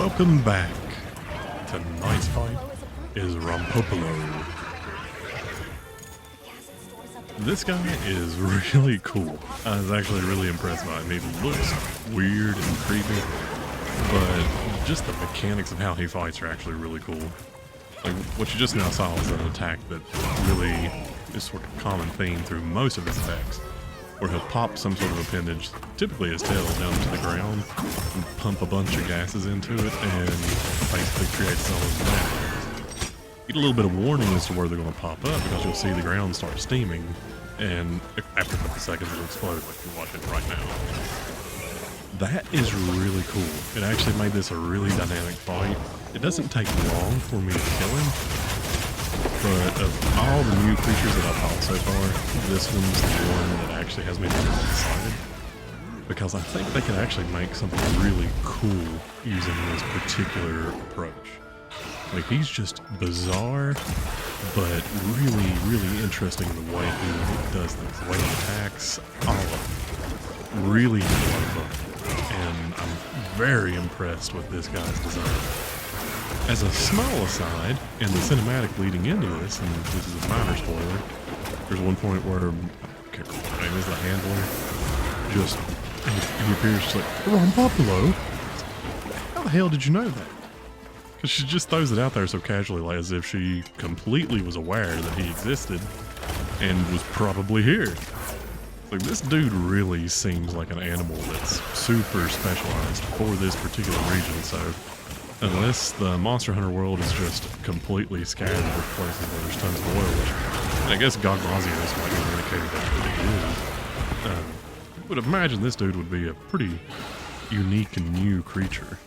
Welcome back. Tonight's fight is Rompopolo. This guy is really cool. I was actually really impressed by him. He looks weird and creepy, but just the mechanics of how he fights are actually really cool. Like, what you just now saw was an attack that really is sort of a common theme through most of his attacks, where he'll pop some sort of appendage, typically his tail, down to the ground, and pump a bunch of gases into it, and basically create its own magic. Get a little bit of warning as to where they're going to pop up, because you'll see the ground start steaming, and after a couple seconds it'll explode like you're watching right now. That is really cool. It actually made this a really dynamic fight. It doesn't take long for me to kill him, but of all the new creatures that I've fought so far, this one's the one that actually has me the most excited. Because I think they could actually make something really cool using this particular approach. Like, he's just bizarre, but really, really interesting in the way he does things, the way he attacks, all of it. Really a lot of fun. And I'm very impressed with this guy's design. As a small aside, in the cinematic leading into this, and this is a minor spoiler, there's one point where, I can't remember what her name is, the handler, just, he appears just like, Rompopolo? How the hell did you know that? Because she just throws it out there so casually, like as if she completely was aware that he existed and was probably here. Like, this dude really seems like an animal that's super specialized for this particular region, so unless the Monster Hunter world is just completely scattered with places where there's tons of oil, which I guess Gogmazios might be an indicator that it is, I would imagine this dude would be a pretty unique and new creature.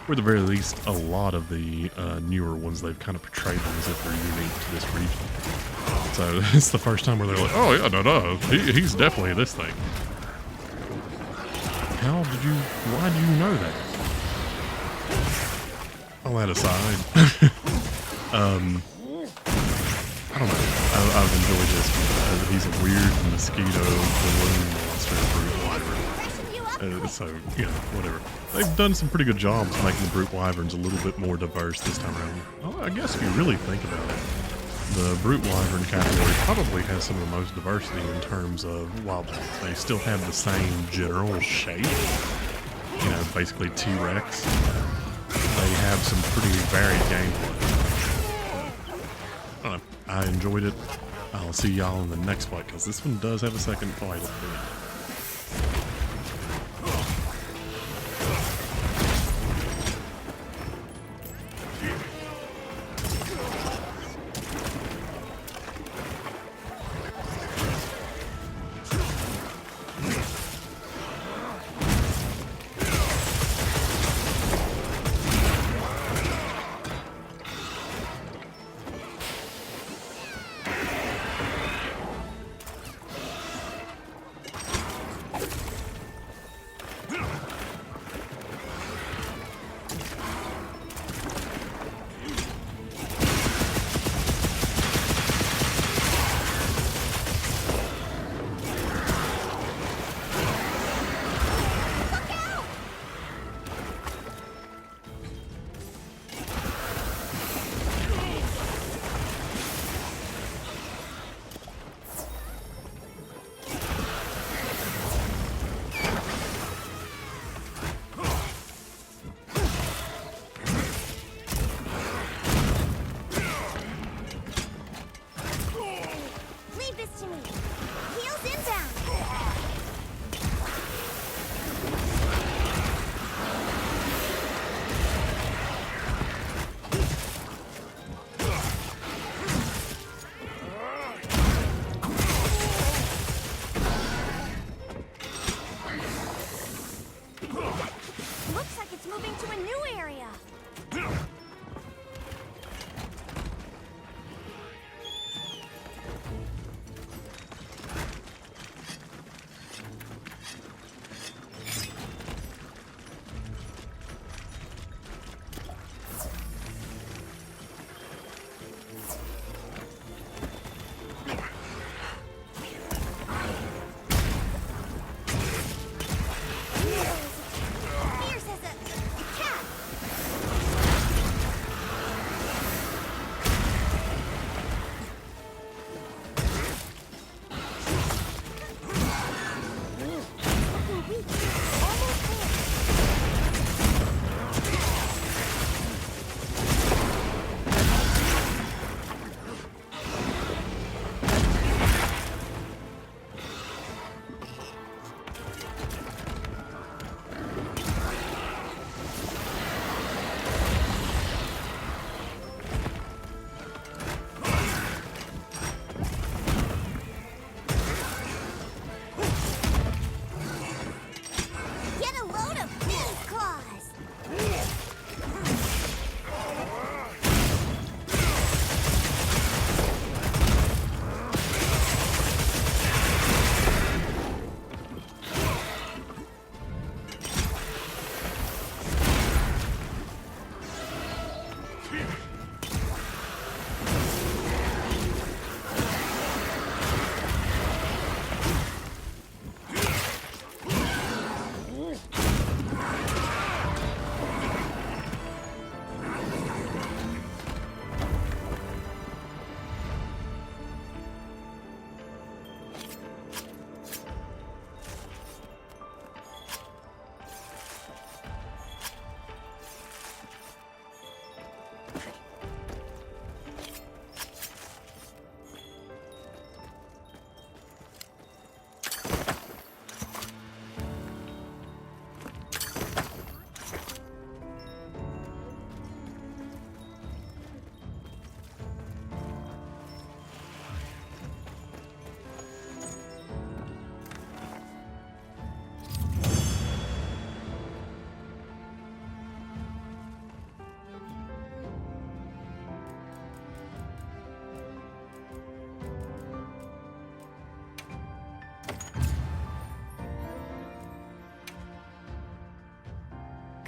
Or at the very least, a lot of the newer ones, they've kind of portrayed them as if they're unique to this region. So it's the first time where they're like, oh yeah, no, he's definitely this thing. Why do you know that? All that aside, I don't know, I've enjoyed this because he's a weird mosquito balloon monster brute wyvern. So, you know, whatever. They've done some pretty good jobs making the brute wyverns a little bit more diverse this time around. Well, I guess if you really think about it, the brute wyvern category probably has some of the most diversity in terms of, while they still have the same general shape, you know, basically T-Rex, they have some pretty varied gameplay. I don't know, I enjoyed it. I'll see y'all in the next fight, because this one does have a second fight at the end.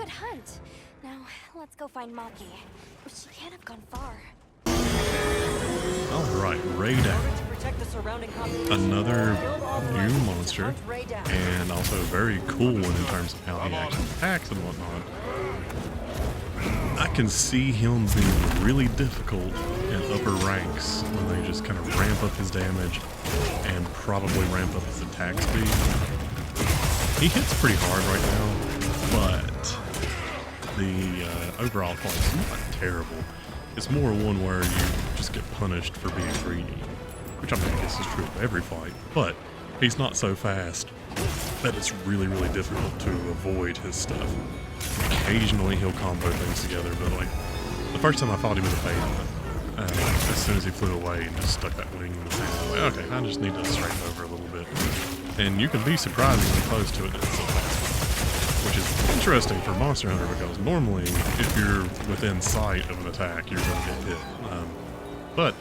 good hunt. Now, let's go find Maki. She can't have gone far. Alright, Raiden. Another new monster, and also a very cool one in terms of how he actually attacks and whatnot. I can see him being really difficult in upper ranks when they just kind of ramp up his damage and probably ramp up his attack speed. He hits pretty hard right now, but the overall fight's not terrible. It's more one where you just get punished for being greedy, which I mean, I guess is true of every fight, but he's not so fast that it's really, really difficult to avoid his stuff. Occasionally he'll combo things together, but like, the first time I fought him with a Raiden, as soon as he flew away and just stuck that wing in his hand, I was like, okay, I just need to straighten over a little bit. And you can be surprisingly close to it and it's so fast. Which is interesting for Monster Hunter, because normally if you're within sight of an attack, you're going to get hit. But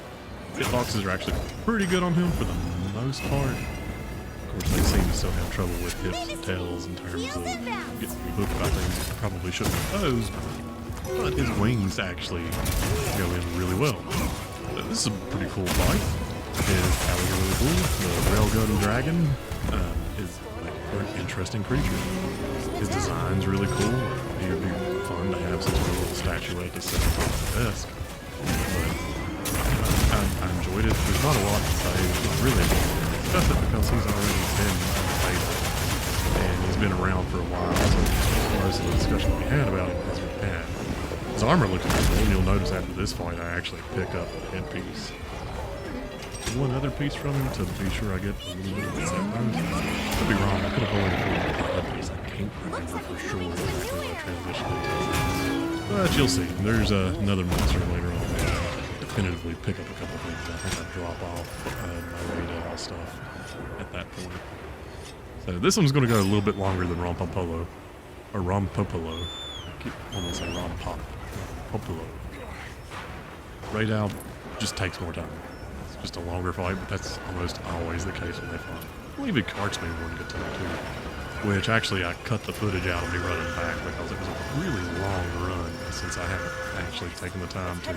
hitboxes are actually pretty good on him for the most part. Of course, they seem to still have trouble with hips and tails in terms of getting hooked by things that probably shouldn't impose. But his wings actually go in really well. This is a pretty cool fight. His powers are really cool. The railgun dragon is an interesting creature. His design's really cool. It would be fun to have some sort of little statuette to set up on the desk. But I enjoyed it. There's not a lot to say. Not really. Just because he's already been untitled. And he's been around for a while, so most of the discussion we had about him has been bad. His armor looks pretty cool, and you'll notice after this fight I actually pick up a headpiece. One other piece from him to be sure I get a little bit of the set run. Could be wrong, I could have only pulled a headpiece. I can't remember for sure exactly what I transitioned into. But you'll see. There's another monster later on that I definitively pick up a couple things. I think I drop off my Raiden stuff at that point. So this one's going to go a little bit longer than Rompopolo. Or Rompopolo. I keep wanting to say Rompopolo. Raiden just takes more time. It's just a longer fight, but that's almost always the case when they fight. I believe it carts me one good time too. Which actually I cut the footage out of me running back because it was a really long run since I haven't actually taken the time to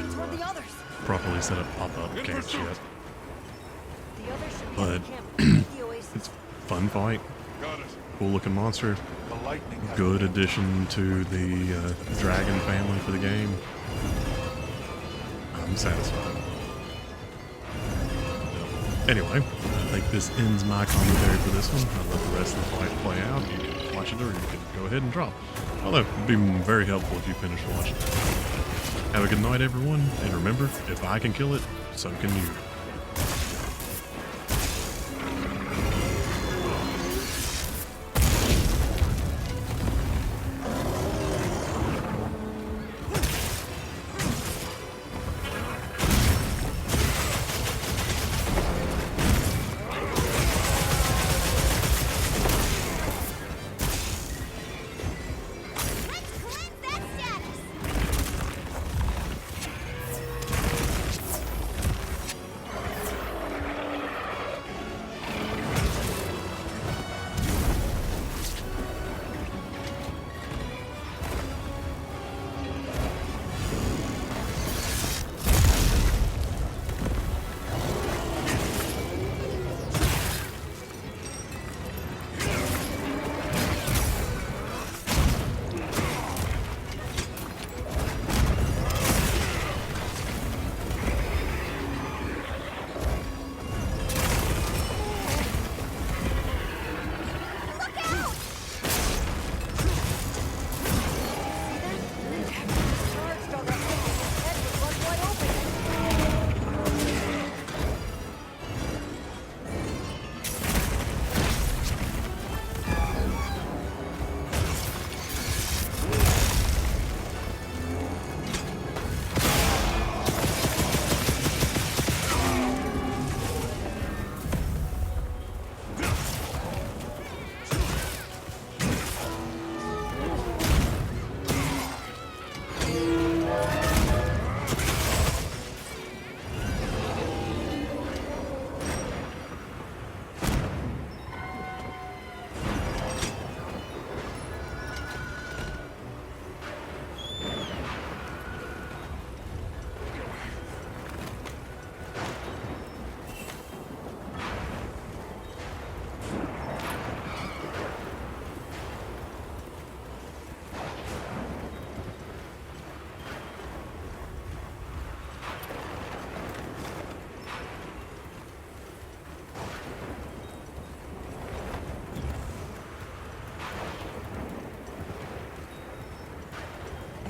properly set up pop-up camps yet. But it's a fun fight. Cool looking monster. Good addition to the dragon family for the game. I'm satisfied. Anyway, I think this ends my commentary for this one. I'll let the rest of the fight play out. You can watch it or you can go ahead and drop. Although, it would be very helpful if you finish watching it. Have a good night, everyone. And remember, if I can kill it, so can you.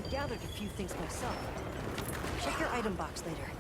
gathered a few things myself. Check your item box later.